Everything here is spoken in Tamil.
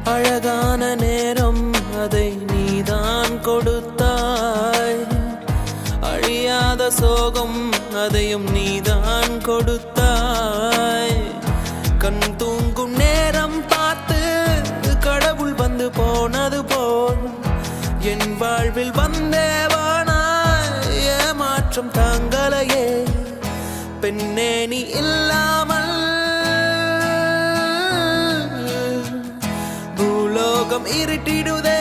அழகான நேரம் அதை நீதான் கொடுத்தாய், அழியாத சோகம் அதையும் நீதான் கொடுத்தாய். கண் தூங்கும் நேரம் பார்த்து கடவுள் வந்து போனது போல் என் வாழ்வில் வந்தேவானா ஏமாற்றம் தாங்களையே. பெண்ணே நீ இல்லாமல் பூலோகம் இருட்டிடுதே.